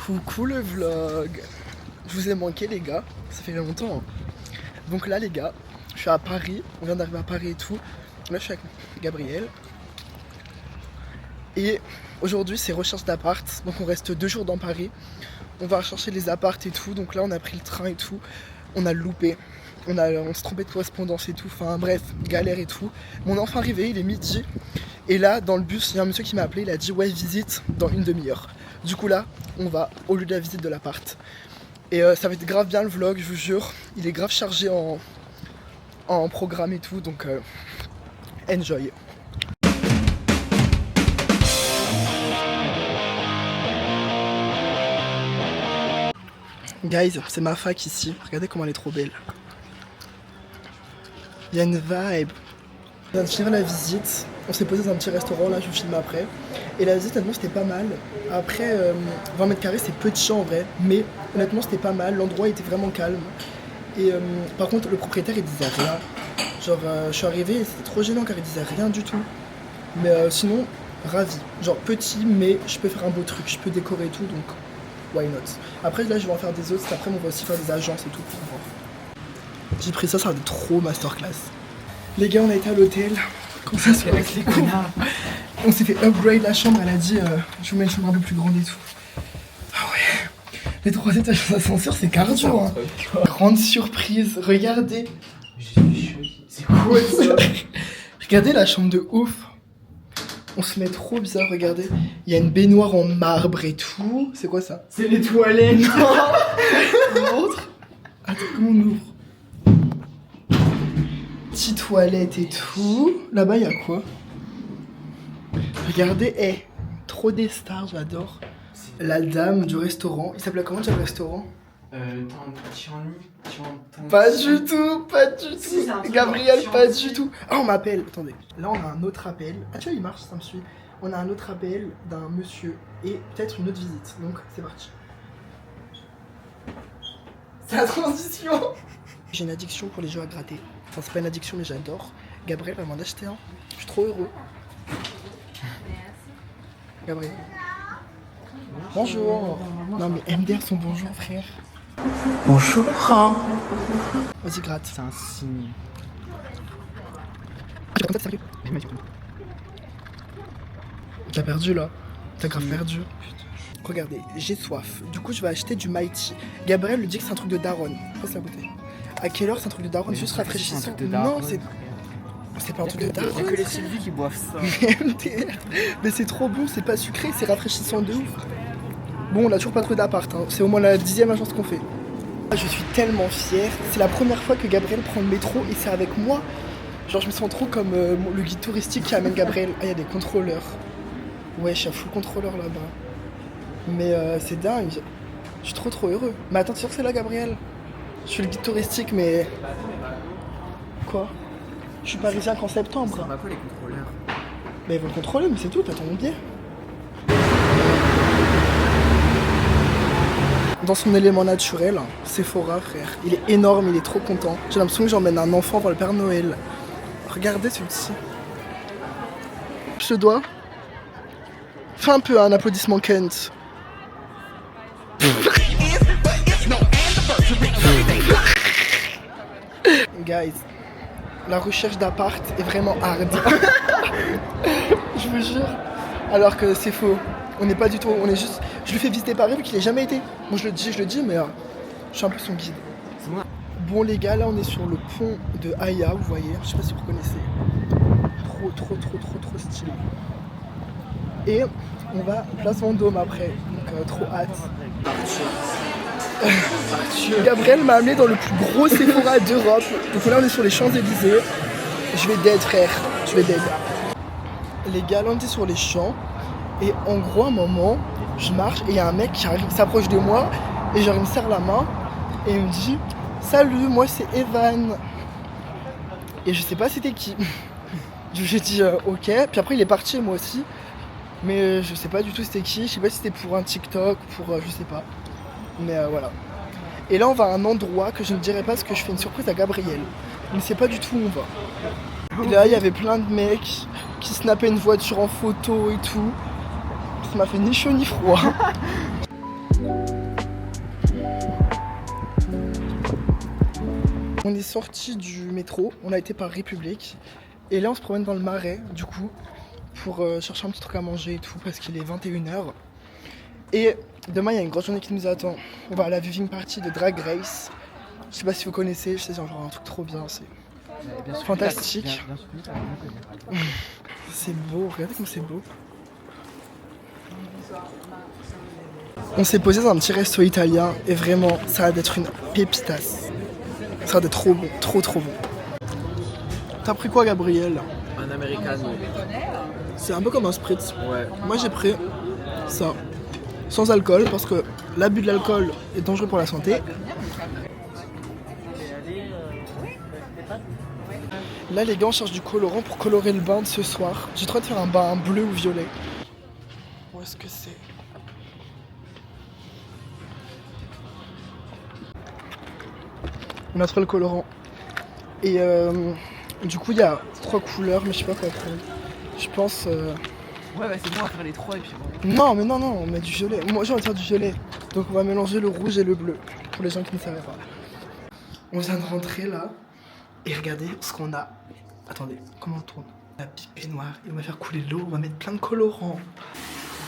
Coucou le vlog. Je vous ai manqué les gars, ça fait longtemps. Donc là les gars, je suis à Paris, on vient d'arriver à Paris et tout. Là je suis avec Gabriel. Et aujourd'hui c'est recherche d'appart, donc on reste 2 jours dans Paris. On va rechercher les apparts et tout, donc là on a pris le train et tout. On a loupé, on s'est trompé de correspondance et tout, enfin bref, galère et tout. Mais on est enfin arrivé, il est midi. Et là dans le bus, il y a un monsieur qui m'a appelé, il a dit ouais visite dans une demi-heure. Du coup là, on va au lieu de la visite de l'appart. Et ça va être grave bien le vlog, je vous jure. Il est grave chargé en programme et tout, donc enjoy. Guys, c'est ma fac ici. Regardez comment elle est trop belle. Il y a une vibe. On vient de finir la visite. On s'est posé dans un petit restaurant, là je vous filme après. Et la visite honnêtement c'était pas mal. Après 20 mètres carrés c'est petit en vrai. Mais honnêtement c'était pas mal. L'endroit était vraiment calme. Et par contre le propriétaire il disait rien. Genre je suis arrivé et c'était trop gênant car il disait rien du tout. Mais sinon ravi. Genre petit mais je peux faire un beau truc. Je peux décorer et tout donc why not. Après là je vais en faire des autres. Cet après on va aussi faire des agences et tout pour voir. J'ai pris ça va être trop masterclass. Les gars on a été à l'hôtel. Comme ça c'est avec les connards. On s'est fait upgrade la chambre, elle a dit je vous mets une chambre un peu plus grande et tout. Ah ouais. Les 3 étages d'ascenseur c'est cardio hein. Grande surprise, regardez. C'est quoi ça? Regardez la chambre de ouf. On se met trop bizarre, regardez. Il y a une baignoire en marbre et tout. C'est quoi ça? C'est les toilettes. On montre. Attends, comment on ouvre? Petite toilette et tout. Là-bas, il y a quoi? Regardez, trop des stars, j'adore. La dame du restaurant. Il s'appelait comment déjà le restaurant? Pas du tout, pas du tout. Gabriel, pas du tout. Ah, on m'appelle. Attendez. Là, on a un autre appel. Ah, tu vois, il marche, ça me suit. On a un autre appel d'un monsieur et peut-être une autre visite. Donc, c'est parti. C'est la transition. J'ai une addiction pour les jeux à gratter. Enfin, c'est pas une addiction, mais j'adore. Gabriel va m'en acheter un. Je suis trop heureux. Gabriel. Bonjour. Non, mais MDR son bonjour, frère. Bonjour. Vas-y, gratte. C'est un signe. T'as perdu là. T'as grave perdu. Regardez, j'ai soif. Du coup, je vais acheter du Mighty. Gabriel lui dit que c'est un truc de daronne. Passe la bouteille. À quelle heure c'est un truc de daronne? Juste rafraîchissant. Non, c'est pas un truc de daronne. Il y a que les Sylvie qui boivent ça. Mais c'est trop bon, c'est pas sucré, c'est rafraîchissant de ouf. Bon, on a toujours pas trouvé d'appart, hein. C'est au moins la 10e agence qu'on fait. Je suis tellement fière. C'est la première fois que Gabriel prend le métro et c'est avec moi. Genre, je me sens trop comme le guide touristique qui amène Gabriel. Ah, il y a des contrôleurs. Ouais, je suis à full contrôleur là-bas. Mais c'est dingue. Je suis trop heureux. Mais attends, t'es sûr que c'est là, Gabriel? Je suis le guide touristique, mais... Quoi? Je suis parisien qu'en septembre. On a quoi les contrôleurs? Bah ils vont le contrôler, mais c'est tout, t'as ton billet. Dans son élément naturel, Sephora, frère. Il est énorme, il est trop content. J'ai l'impression que j'emmène un enfant voir le Père Noël. Regardez celui-ci. Je le dois. Fais un peu un applaudissement Kent. Guys, la recherche d'appart est vraiment hard. Je vous jure. Alors que c'est faux. On n'est pas du tout. On est juste. Je lui fais visiter Paris vu qu'il n'a jamais été. Moi je le dis, mais je suis un peu son guide. Bon les gars, là on est sur le pont de Aya, vous voyez. Je sais pas si vous reconnaissez. Trop stylé. Et on va place Vendôme après. Donc trop hâte. Gabriel m'a amené dans le plus gros Sephora d'Europe. Donc là on est sur les Champs-Élysées. Je vais dead frère, je vais dead. Les gars là on était sur les champs. Et en gros à un moment je marche et il y a un mec qui arrive, s'approche de moi. Et genre il me serre la main. Et il me dit salut moi c'est Evan. Et je sais pas c'était qui. J'ai dit ok. Puis après il est parti moi aussi. Mais je sais pas du tout c'était qui. Je sais pas si c'était pour un TikTok ou pour je sais pas. Mais voilà. Et là on va à un endroit que je ne dirai pas parce que je fais une surprise à Gabriel. Il ne sait pas du tout où on va. Et là il y avait plein de mecs qui snappaient une voiture en photo et tout. Ça m'a fait ni chaud ni froid. On est sorti du métro, on a été par République. Et là on se promène dans le Marais du coup pour chercher un petit truc à manger et tout parce qu'il est 21h. Et demain il y a une grosse journée qui nous attend. On va à la viewing party de Drag Race. Je sais pas si vous connaissez, je sais genre un truc trop bien, c'est fantastique. C'est beau, regardez comme c'est beau. On s'est posé dans un petit resto italien et vraiment ça va d'être une pépitas. Ça va d'être trop bon, trop bon. T'as pris quoi Gabriel? Un americano. C'est un peu comme un spritz. Ouais. Moi j'ai pris ça, sans alcool parce que l'abus de l'alcool est dangereux pour la santé. Là les gars on cherche du colorant pour colorer le bain de ce soir. J'ai trop de faire un bain bleu ou violet. Où est-ce que c'est? On a trouvé le colorant. Et du coup il y a 3 couleurs mais je sais pas quoi prendre. Je pense... Ouais, bah c'est bon, on va faire les 3 et puis bon. Non mais non, on met du violet. Moi j'ai envie de faire du violet. Donc on va mélanger le rouge et le bleu. Pour les gens qui ne savaient pas. On vient de rentrer là. Et regardez ce qu'on a. Attendez, comment on tourne? La pipe noire. Et on va faire couler l'eau. On va mettre plein de colorants.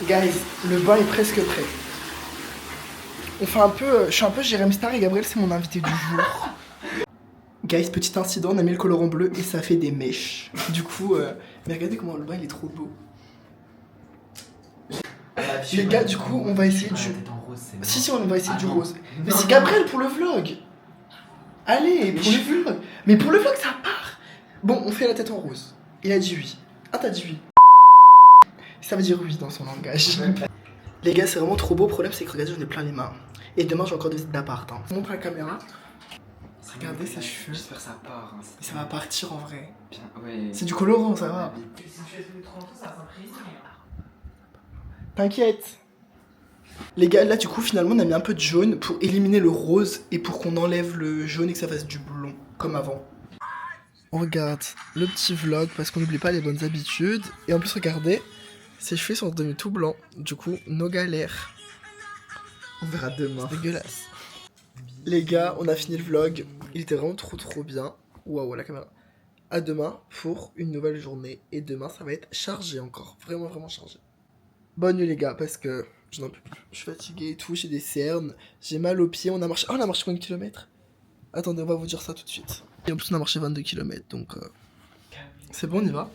Guys, le bain est presque prêt. On fait un peu... je suis un peu Jérém Star et Gabriel c'est mon invité du jour. Guys, petit incident, on a mis le colorant bleu et ça fait des mèches. Du coup, mais regardez comment le bain il est trop beau. Les gars, du coup, on va essayer du... Si, on va essayer du rose. Mais c'est Gabriel pour le vlog. Allez, pour le vlog. Mais pour le vlog, ça part. Bon, on fait la tête en rose. Il a dit oui. Ah, t'as dit oui. Ça veut dire oui dans son langage. Les gars, c'est vraiment trop beau. Le problème, c'est que regardez, j'en ai plein les mains. Et demain, j'ai encore des visites d'appart. Hein. Montre la caméra. Regardez ses cheveux. J'espère que ça part. Hein, ça va partir en vrai. bien, ouais. C'est du colorant, ça va. T'inquiète. Les gars, là du coup finalement on a mis un peu de jaune pour éliminer le rose et pour qu'on enlève le jaune et que ça fasse du blond comme avant. On regarde le petit vlog parce qu'on n'oublie pas les bonnes habitudes. Et en plus regardez, ses cheveux sont devenus tout blancs. Du coup, nos galères. On verra demain. C'est dégueulasse. Les gars, on a fini le vlog. Il était vraiment trop bien. Waouh, la caméra. À demain pour une nouvelle journée. Et demain ça va être chargé encore. Vraiment chargé. Bonne nuit les gars parce que je n'en peux plus. Je suis fatigué et tout, j'ai des cernes, j'ai mal aux pieds, on a marché... Oh on a marché combien de kilomètres? Attendez, on va vous dire ça tout de suite. Et en plus on a marché 22 km donc... C'est bon, on y va?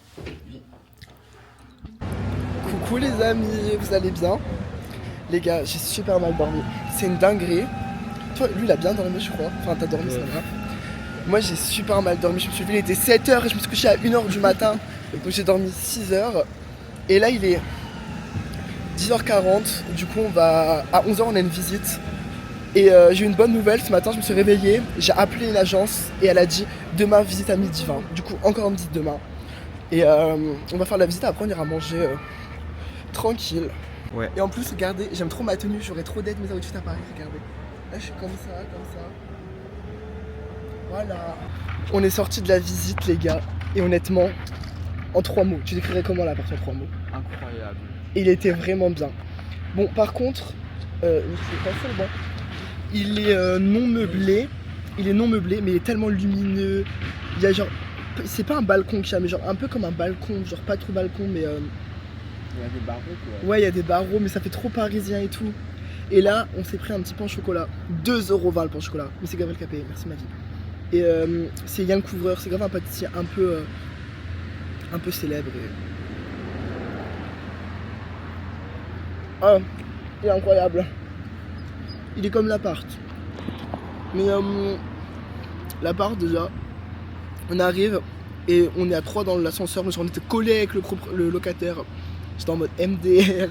Coucou les amis, vous allez bien? Les gars, j'ai super mal dormi. C'est une dinguerie. Toi, lui il a bien dormi je crois. Enfin t'as dormi, c'est pas grave. Moi j'ai super mal dormi, je me suis levé, il était 7h et je me suis couché à 1h du matin. Donc j'ai dormi 6h. Et là il est 10h40, du coup on va... À 11h on a une visite. Et j'ai eu une bonne nouvelle, ce matin je me suis réveillée, j'ai appelé une agence et elle a dit demain visite à 12h20. Du coup encore une visite demain. Et on va faire la visite, après on ira manger tranquille. Ouais. Et en plus regardez, j'aime trop ma tenue, j'aurais trop d'être mes outfits à Paris, regardez. Là je suis comme ça. Voilà. On est sorti de la visite les gars, et honnêtement, en 3 mots, tu décrirais comment l'appart en 3 mots? Incroyable. Il était vraiment bien. Bon, par contre, c'est pas ça le banc. Il est non meublé. Il est non meublé, mais il est tellement lumineux. Il y a genre, c'est pas un balcon qu'il y a, mais genre un peu comme un balcon, genre pas trop balcon, mais. Il y a des barreaux quoi. Ouais, il y a des barreaux, mais ça fait trop parisien et tout. Et là, on s'est pris un petit pain au chocolat. 2,20€ le pain au chocolat. Mais c'est Gabriel qui a payé, merci ma vie. Et c'est Yann Couvreur, c'est grave un pâtissier un peu célèbre. Ah, il est incroyable. Il est comme l'appart. Mais l'appart déjà, on arrive et on est à 3 dans l'ascenseur, mais on était collé avec le locataire. J'étais en mode MDR.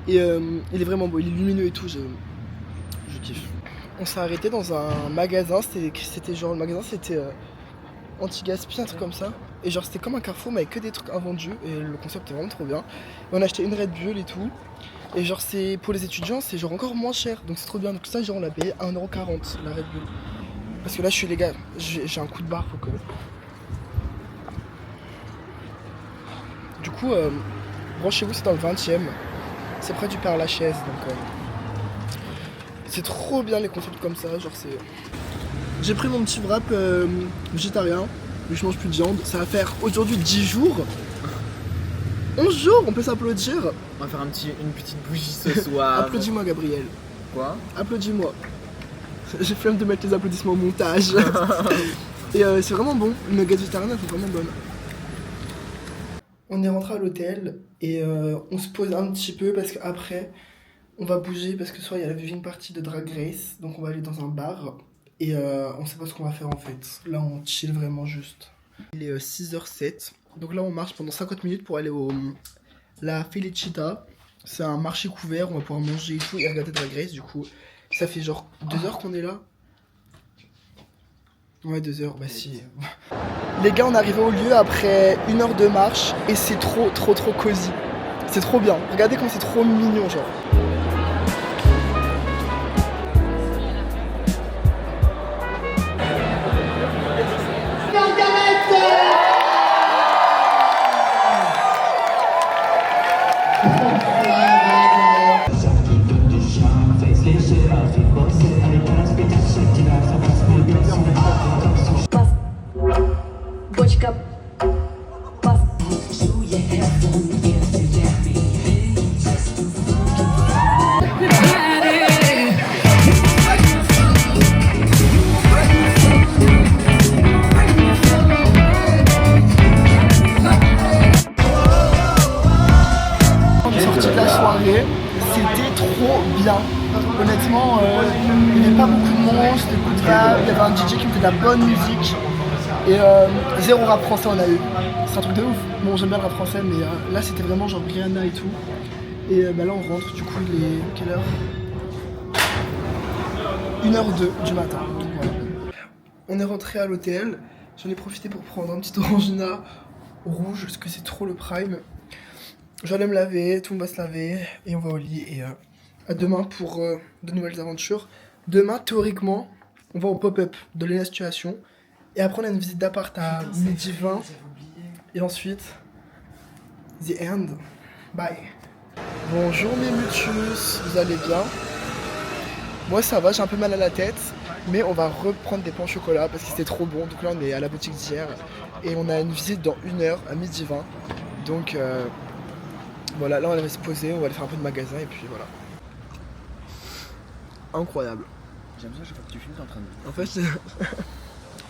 Et il est vraiment beau, il est lumineux et tout, je kiffe. On s'est arrêté dans un magasin, c'était genre, le magasin c'était anti-gaspi, un truc comme ça. Et genre c'était comme un Carrefour mais avec que des trucs invendus et le concept est vraiment trop bien. Et on a acheté une Red Bull et tout. Et genre c'est pour les étudiants c'est genre encore moins cher, donc c'est trop bien. Donc ça genre on l'a payé 1,40€ la Red Bull. Parce que là je suis les gars, j'ai un coup de barre faut que... Du coup branchez-vous, c'est dans le 20e. C'est près du Père Lachaise donc c'est trop bien les concepts comme ça, genre c'est... J'ai pris mon petit wrap végétarien, mais je mange plus de viande. Ça va faire aujourd'hui 10 jours. 11 jours, on peut s'applaudir. On va faire une petite bougie ce soir. Applaudis-moi Gabriel. Quoi? Applaudis-moi. J'ai flemme de mettre les applaudissements au montage. Et c'est vraiment bon, une nugget végétarienne elle est vraiment bonne. On est rentré à l'hôtel et on se pose un petit peu parce qu'après on va bouger parce que ce soir il y a la viewing party de Drag Race. Donc on va aller dans un bar et on sait pas ce qu'on va faire en fait. Là on chill vraiment juste. Il est 6h07. Donc là on marche pendant 50 minutes pour aller au La Felicita. C'est un marché couvert, on va pouvoir manger et tout et regarder Drag Race. Du coup ça fait genre 2 heures qu'on est là. Ouais 2 heures, bah si. Les gars on est arrivé au lieu après 1 heure de marche et c'est trop cosy. C'est trop bien, regardez comme c'est trop mignon genre. C'était trop bien. Honnêtement, il n'y avait pas beaucoup de monde, c'était cool de grave. Il y avait un DJ qui me fait de la bonne musique. Et 0 rap français on a eu. C'est un truc de ouf. Bon, j'aime bien le rap français, mais là c'était vraiment genre Rihanna et tout. Et bah là on rentre, du coup il est quelle heure? 1h02 du matin. Donc, voilà. On est rentré à l'hôtel. J'en ai profité pour prendre un petit orangina rouge parce que c'est trop le prime. J'allais me laver, tout le monde va se laver et on va au lit et à demain pour de nouvelles aventures. Demain, théoriquement, on va au pop-up de Lena Situation et après on a une visite d'appart à 12h20 et ensuite, the end. Bye. Bonjour mes mutus, vous allez bien? Moi ça va, j'ai un peu mal à la tête, mais on va reprendre des pains au chocolat parce que c'était trop bon. Donc là on est à la boutique d'hier et on a une visite dans 1 heure à 12h20. Donc voilà, là on va se poser, on va aller faire un peu de magasin et puis voilà. Incroyable. J'aime ça, chaque fois que tu filmes, t'es en train de... En fait,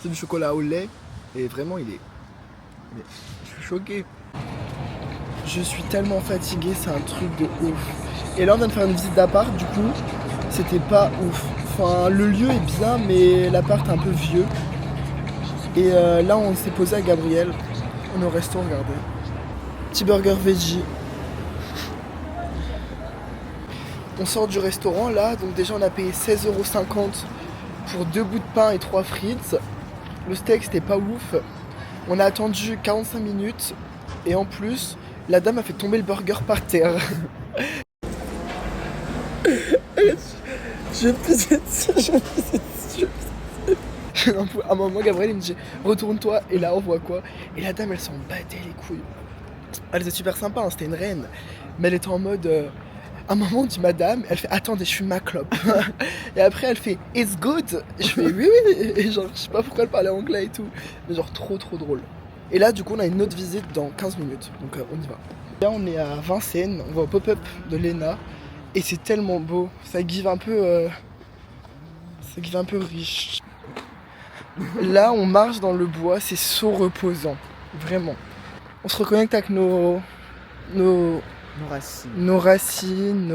c'est du chocolat au lait et vraiment il est... Mais je suis choqué. Je suis tellement fatigué, c'est un truc de ouf. Et là on vient de faire une visite d'appart, du coup, c'était pas ouf. Enfin, le lieu est bien, mais l'appart est un peu vieux. Et là on s'est posé à Gabriel. On est au resto, regardez. Petit burger veggie. On sort du restaurant là, donc déjà on a payé 16,50 € pour 2 bouts de pain et 3 frites. Le steak c'était pas ouf. On a attendu 45 minutes et en plus, la dame a fait tomber le burger par terre. Je faisais dessus. À un moment, Gabriel il me dit retourne-toi et là on voit quoi? Et la dame elle s'en battait les couilles. Elle était super sympa, hein, c'était une reine. Mais elle était en mode... À un moment on dit madame, elle fait attendez je fume ma clope. Et après elle fait it's good. Et je fais oui. Et genre je sais pas pourquoi elle parlait anglais et tout. Mais genre trop drôle. Et là du coup on a une autre visite dans 15 minutes. Donc on y va. Là on est à Vincennes, on va au pop-up de Lena. Et c'est tellement beau. Ça give un peu riche. Là on marche dans le bois, c'est so reposant. Vraiment. On se reconnecte avec nos racines,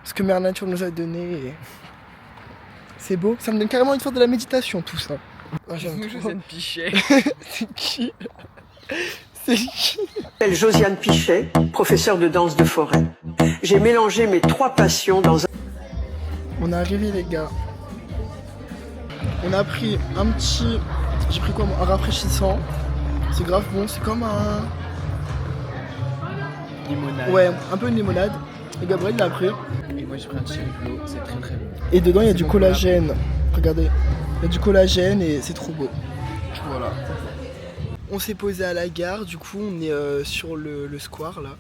ce que Mère Nature nous a donné. Et... c'est beau, ça me donne carrément envie de faire de la méditation tout ça. Ah, Josiane Pichet. C'est qui? C'est qui? Josiane Pichet, professeure de danse de forêt. J'ai mélangé mes 3 passions dans un... On est arrivé les gars. On a pris un petit... J'ai pris quoi? Un rafraîchissant. C'est grave bon, c'est comme un... Limonade. Ouais, un peu une limonade. Et Gabriel l'a pris. Et moi j'ai pris un cherry flow, c'est très bon. Et dedans il y a du collagène. Regardez, il y a du collagène et c'est trop beau. Voilà. On s'est posé à la gare, du coup on est sur le square là.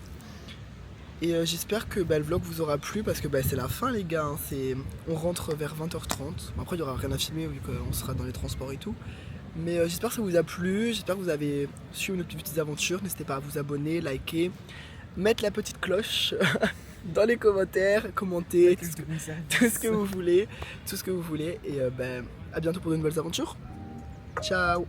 Et j'espère que le vlog vous aura plu parce que c'est la fin les gars, hein. On rentre vers 20h30. Après il n'y aura rien à filmer vu qu'on sera dans les transports et tout. Mais j'espère que ça vous a plu, j'espère que vous avez suivi nos petites aventures. N'hésitez pas à vous abonner, liker, mettre la petite cloche dans les commentaires, commenter, tout ce que vous voulez. Tout ce que vous voulez. Et à bientôt pour de nouvelles aventures. Ciao.